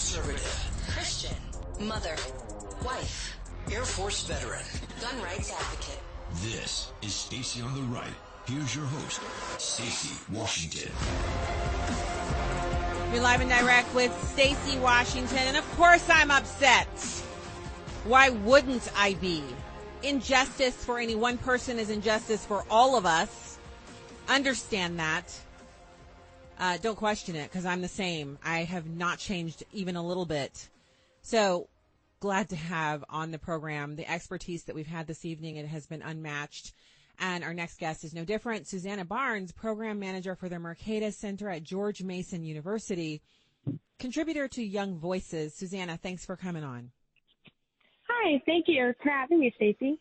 conservative, Christian, mother, wife, Air Force veteran, gun rights advocate. This is Stacy on the Right. Here's your host, Stacy Washington. You're live and direct with Stacy Washington, and of course I'm upset. Why wouldn't I be? Injustice for any one person is injustice for all of us. Understand that. Don't question it, because I'm the same. I have not changed even a little bit. So glad to have on the program the expertise that we've had this evening. It has been unmatched. And our next guest is no different. Susannah Barnes, program manager for the Mercatus Center at George Mason University, contributor to Young Voices. Susannah, thanks for coming on. Hi, thank you for having me, Stacy.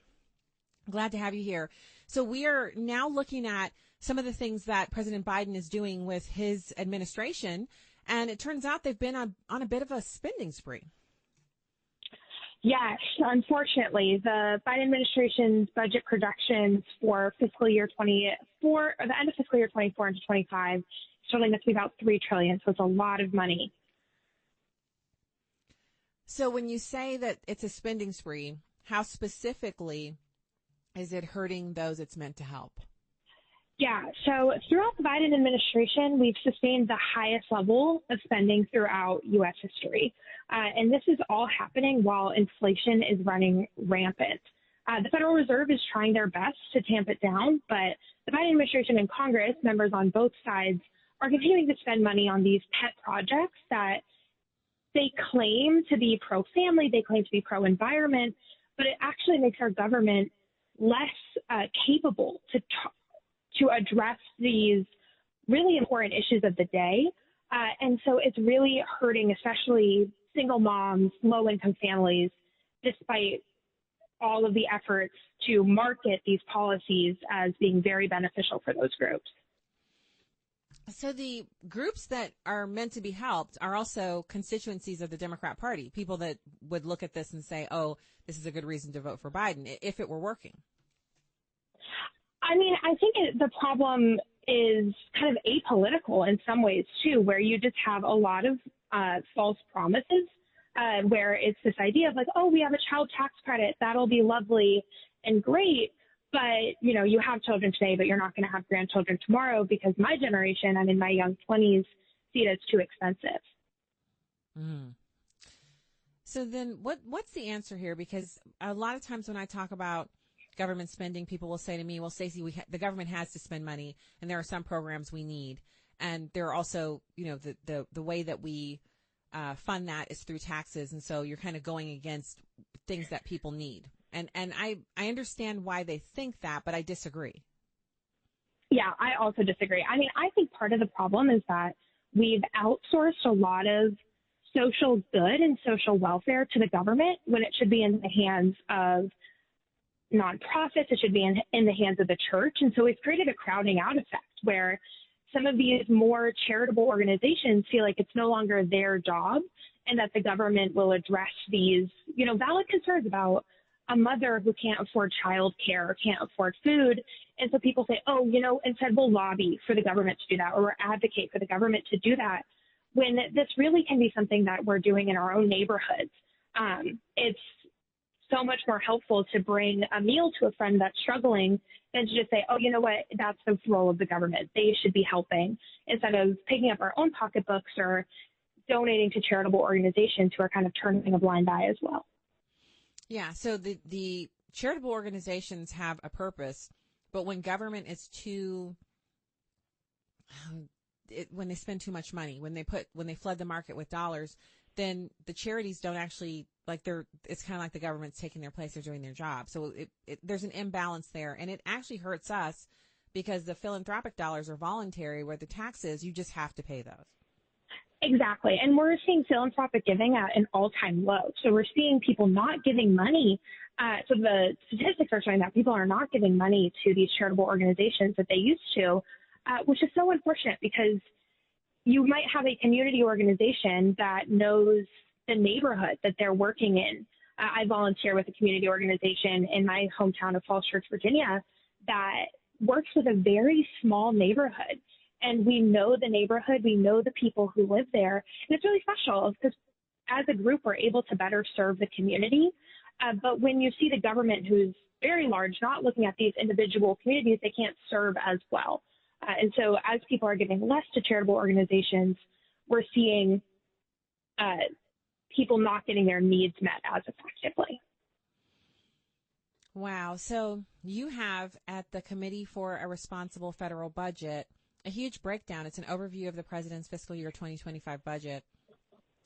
Glad to have you here. So we are now looking at some of the things that President Biden is doing with his administration, and it turns out they've been on a bit of a spending spree. Yes, unfortunately, the Biden administration's budget projections for fiscal year 24, or the end of fiscal year 24 into 25, totaling to be about $3 trillion. So it's a lot of money. So when you say that it's a spending spree, how specifically is it hurting those it's meant to help? Yeah, so throughout the Biden administration, we've sustained the highest level of spending throughout U.S. history. And this is all happening while inflation is running rampant. The Federal Reserve is trying their best to tamp it down, but the Biden administration and Congress, members on both sides, are continuing to spend money on these pet projects that they claim to be pro-family, they claim to be pro-environment, but it actually makes our government less capable to address these really important issues of the day. And so it's really hurting, especially single moms, low-income families, despite all of the efforts to market these policies as being very beneficial for those groups. So the groups that are meant to be helped are also constituencies of the Democrat Party, people that would look at this and say, oh, this is a good reason to vote for Biden, if it were working. I mean, I think the problem is kind of apolitical in some ways, too, where you just have a lot of false promises where it's this idea of like, oh, we have a child tax credit. That'll be lovely and great. But, you know, you have children today, but you're not going to have grandchildren tomorrow because my generation, I'm in my young 20s, see it as too expensive. Mm. So then what's the answer here? Because a lot of times when I talk about government spending, people will say to me, well, Stacey, the government has to spend money, and there are some programs we need. And there are also, you know, the way that we fund that is through taxes. And so you're kind of going against things that people need. And I understand why they think that, but I disagree. Yeah, I also disagree. I mean, I think part of the problem is that we've outsourced a lot of social good and social welfare to the government when it should be in the hands of nonprofits. It should be in the hands of the church. And so we've created a crowding out effect where some of these more charitable organizations feel like it's no longer their job and that the government will address these, you know, valid concerns about a mother who can't afford child care or can't afford food. And so people say, oh, you know, instead we'll lobby for the government to do that, or we'll advocate for the government to do that, when this really can be something that we're doing in our own neighborhoods. It's so much more helpful to bring a meal to a friend that's struggling than to just say, oh, you know what, that's the role of the government. They should be helping, instead of picking up our own pocketbooks or donating to charitable organizations who are kind of turning a blind eye as well. Yeah, so the charitable organizations have a purpose, but when government is too, when they spend too much money, when they flood the market with dollars, then the charities don't actually, it's kind of like the government's taking their place, they're doing their job. So there's an imbalance there, and it actually hurts us because the philanthropic dollars are voluntary, where the taxes, you just have to pay those. Exactly. And we're seeing philanthropic giving at an all-time low. So we're seeing people not giving money. So the statistics are showing that people are not giving money to these charitable organizations that they used to, which is so unfortunate because you might have a community organization that knows the neighborhood that they're working in. I volunteer with a community organization in my hometown of Falls Church, Virginia, that works with a very small neighborhood. And we know the neighborhood, we know the people who live there. And it's really special because as a group, we're able to better serve the community. But when you see the government, who's very large, not looking at these individual communities, they can't serve as well. And so as people are giving less to charitable organizations, we're seeing people not getting their needs met as effectively. Wow. So you have at the Committee for a Responsible Federal Budget a huge breakdown. It's an overview of the president's fiscal year 2025 budget.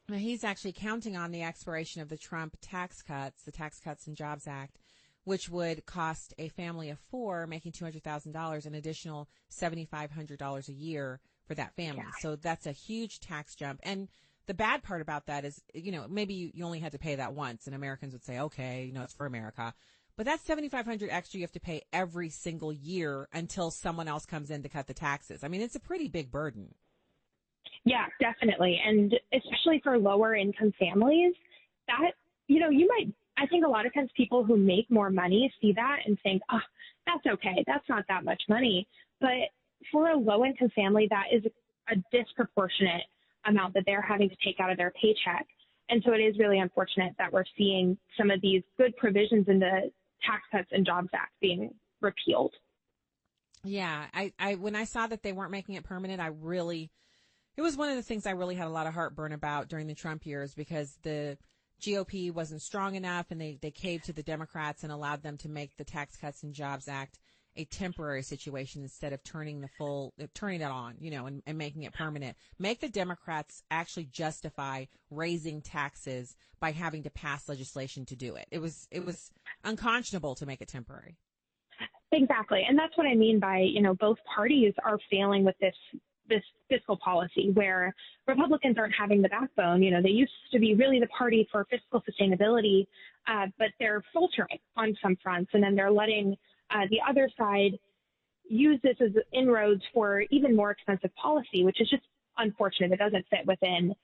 Now, he's actually counting on the expiration of the Trump tax cuts, the Tax Cuts and Jobs Act, which would cost a family of four making $200,000 an additional $7,500 a year for that family. Yeah. So that's a huge tax jump. And the bad part about that is, maybe you only had to pay that once, and Americans would say, okay, it's for America. But that's $7,500 extra you have to pay every single year until someone else comes in to cut the taxes. I mean, it's a pretty big burden. Yeah, definitely. And especially for lower income families, that, I think a lot of times people who make more money see that and think, oh, that's okay. That's not that much money. But for a low income family, that is a disproportionate amount that they're having to take out of their paycheck. And so it is really unfortunate that we're seeing some of these good provisions in the Tax Cuts and Jobs Act being repealed. Yeah, I when I saw that they weren't making it permanent, it was one of the things I really had a lot of heartburn about during the Trump years, because the GOP wasn't strong enough, and they caved to the Democrats and allowed them to make the Tax Cuts and Jobs Act a temporary situation instead of turning it on, and making it permanent. Make the Democrats actually justify raising taxes by having to pass legislation to do it. It was unconscionable to make it temporary. Exactly. And that's what I mean by, both parties are failing with this fiscal policy, where Republicans aren't having the backbone. They used to be really the party for fiscal sustainability, but they're faltering on some fronts, and then they're letting the other side use this as inroads for even more expensive policy, which is just unfortunate. It doesn't fit within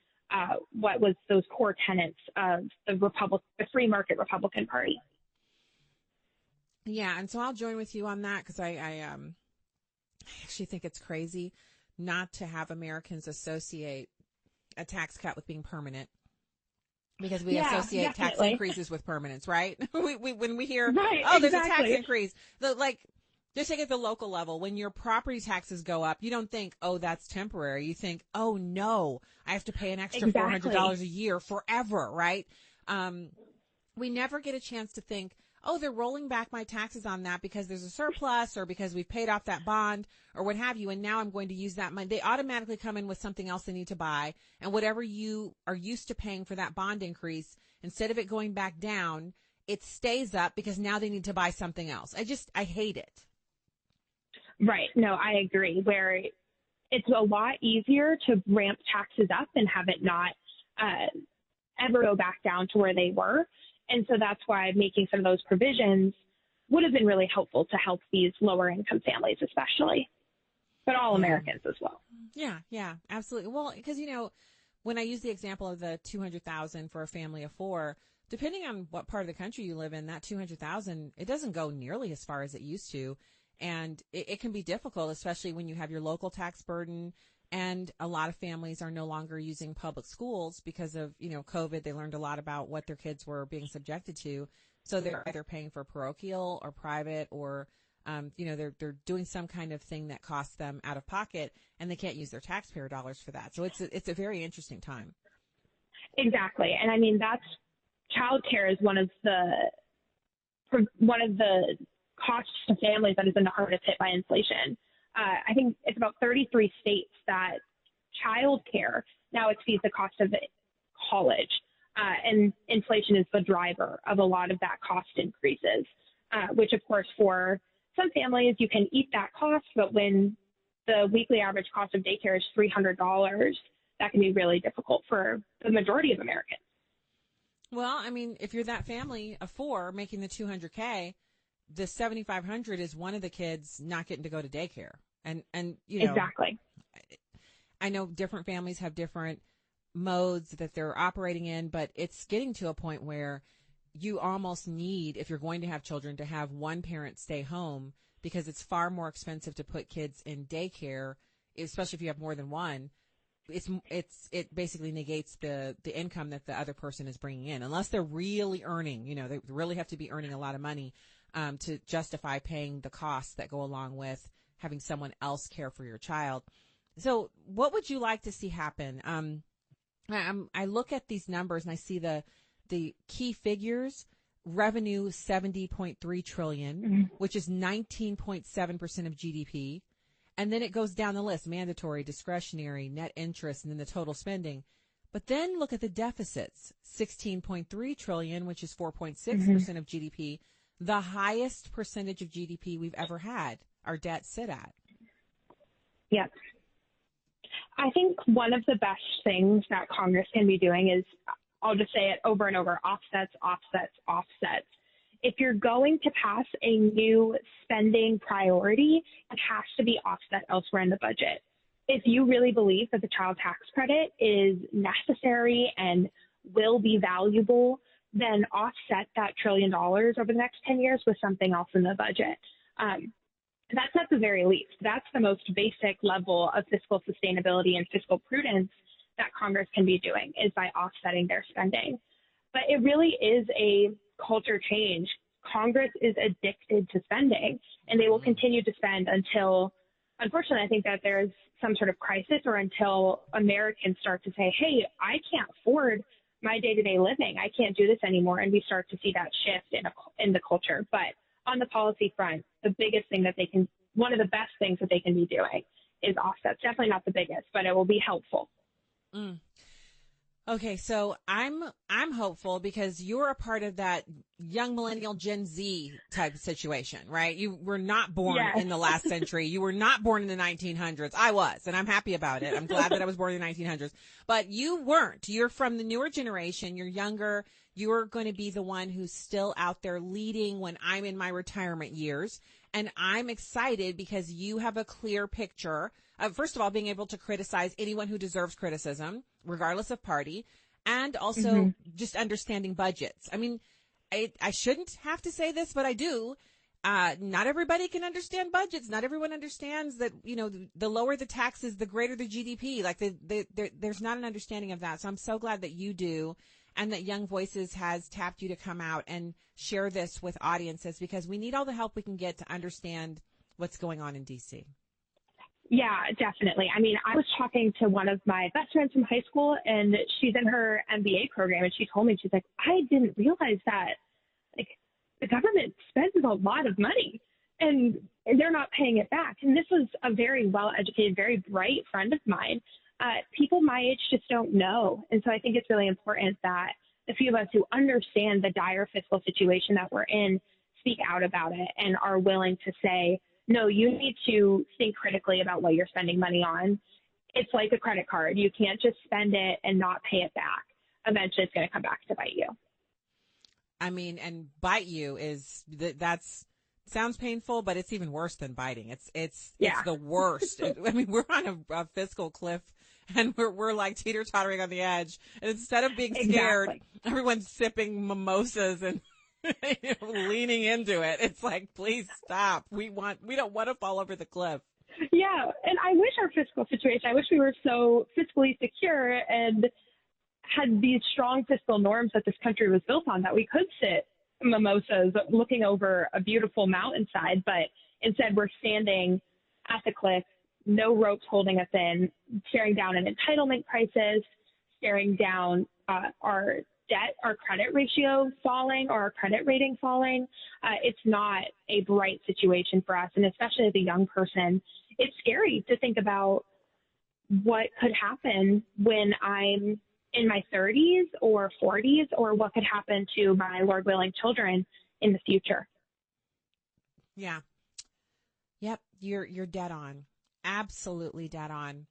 what was those core tenets of the free market Republican Party. Yeah, and so I'll join with you on that, because I actually think it's crazy not to have Americans associate a tax cut with being permanent, because we associate tax increases with permanence, right? When we hear, there's a tax increase, just take it at the local level. When your property taxes go up, you don't think, oh, that's temporary. You think, oh no, I have to pay an extra $400 a year forever, right? We never get a chance to think, oh, they're rolling back my taxes on that because there's a surplus, or because we've paid off that bond, or what have you, and now I'm going to use that money. They automatically come in with something else they need to buy, and whatever you are used to paying for that bond increase, instead of it going back down, it stays up because now they need to buy something else. I hate it. Right. No, I agree. Where it's a lot easier to ramp taxes up and have it not ever go back down to where they were. And so that's why making some of those provisions would have been really helpful to help these lower income families, especially, but all Americans as well. Yeah, absolutely. Well, because, when I use the example of the $200,000 for a family of four, depending on what part of the country you live in, that $200,000, it doesn't go nearly as far as it used to. And it can be difficult, especially when you have your local tax burden. And a lot of families are no longer using public schools because of, COVID. They learned a lot about what their kids were being subjected to. So they're either paying for parochial or private, or, they're doing some kind of thing that costs them out of pocket, and they can't use their taxpayer dollars for that. So it's a very interesting time. Exactly. And I mean, childcare is one of the costs to families that has been the hardest hit by inflation. I think it's about 33 states that childcare now exceeds the cost of college, and inflation is the driver of a lot of that cost increases, which, of course, for some families, you can eat that cost, but when the weekly average cost of daycare is $300, that can be really difficult for the majority of Americans. Well, I mean, if you're that family of four making the $200K, the $7,500 is one of the kids not getting to go to daycare. And exactly. I know different families have different modes that they're operating in, but it's getting to a point where you almost need, if you're going to have children, to have one parent stay home, because it's far more expensive to put kids in daycare, especially if you have more than one, it basically negates the income that the other person is bringing in, unless they're really earning, they really have to be earning a lot of money to justify paying the costs that go along with having someone else care for your child. So what would you like to see happen? I look at these numbers and I see the key figures. Revenue, $70.3 trillion, which is 19.7% of GDP. And then it goes down the list: mandatory, discretionary, net interest, and then the total spending. But then look at the deficits: $16.3 trillion, which is 4.6% of GDP, the highest percentage of GDP we've ever had our debt sit at. Yep. I think one of the best things that Congress can be doing is, I'll just say it over and over: offsets, offsets, offsets. If you're going to pass a new spending priority, it has to be offset elsewhere in the budget. If you really believe that the child tax credit is necessary and will be valuable, then offset that $1 trillion over the next 10 years with something else in the budget. That's at the very least. That's the most basic level of fiscal sustainability and fiscal prudence that Congress can be doing, is by offsetting their spending. But it really is a culture change. Congress is addicted to spending, and they will continue to spend until, unfortunately, I think that there's some sort of crisis, or until Americans start to say, hey, I can't afford my day-to-day living. I can't do this anymore. And we start to see that shift in the culture. But on the policy front, the biggest thing that they can, one of the best things that they can be doing is offsets. Definitely not the biggest, but it will be helpful. Okay, so I'm hopeful because you're a part of that young millennial Gen Z type of situation, right? You were not born in the last century. You were not born in the 1900s. I was, and I'm happy about it. I'm glad that I was born in the 1900s. But you weren't. You're from the newer generation. You're younger. You're going to be the one who's still out there leading when I'm in my retirement years. And I'm excited because you have a clear picture of, first of all, being able to criticize anyone who deserves criticism, regardless of party, and also just understanding budgets. I mean, I shouldn't have to say this, but I do. Not everybody can understand budgets. Not everyone understands that, the lower the taxes, the greater the GDP. Like there's not an understanding of that. So I'm so glad that you do, and that Young Voices has tapped you to come out and share this with audiences, because we need all the help we can get to understand what's going on in D.C. Yeah, definitely. I mean, I was talking to one of my best friends from high school, and she's in her MBA program, and she told me, she's like, I didn't realize that, like, the government spends a lot of money, and they're not paying it back. And this was a very well-educated, very bright friend of mine. People my age just don't know. And so I think it's really important that the few of us who understand the dire fiscal situation that we're in speak out about it and are willing to say, no, you need to think critically about what you're spending money on. It's like a credit card. You can't just spend it and not pay it back. Eventually it's going to come back to bite you. I mean, and bite you that's sounds painful, but it's even worse than biting. It's the worst. I mean, we're on a fiscal cliff, and we're like teeter-tottering on the edge. And instead of being scared, everyone's sipping mimosas and leaning into it. It's like, please stop. We don't want to fall over the cliff. Yeah, and I wish our fiscal situation, I wish we were so fiscally secure and had these strong fiscal norms that this country was built on, that we could sit mimosas looking over a beautiful mountainside, but instead we're standing at the cliff, no ropes holding us in, staring down at entitlement prices, staring down our debt, our credit ratio falling, or our credit rating falling. It's not a bright situation for us, and especially as a young person, it's scary to think about what could happen when I'm in my 30s or 40s, or what could happen to my, Lord willing, children in the future. Yeah. Yep. You're dead on. Absolutely dead on.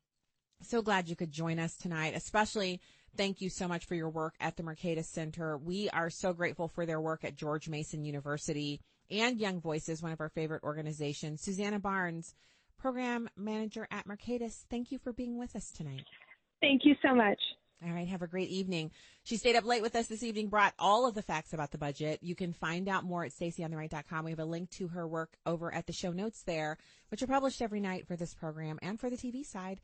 So glad you could join us tonight. Especially thank you so much for your work at the Mercatus Center. We are so grateful for their work at George Mason University and Young Voices, one of our favorite organizations. Susannah Barnes, program manager at Mercatus, thank you for being with us tonight. Thank you so much. All right. Have a great evening. She stayed up late with us this evening, brought all of the facts about the budget. You can find out more at stacyontheright.com. We have a link to her work over at the show notes there, which are published every night for this program and for the TV side.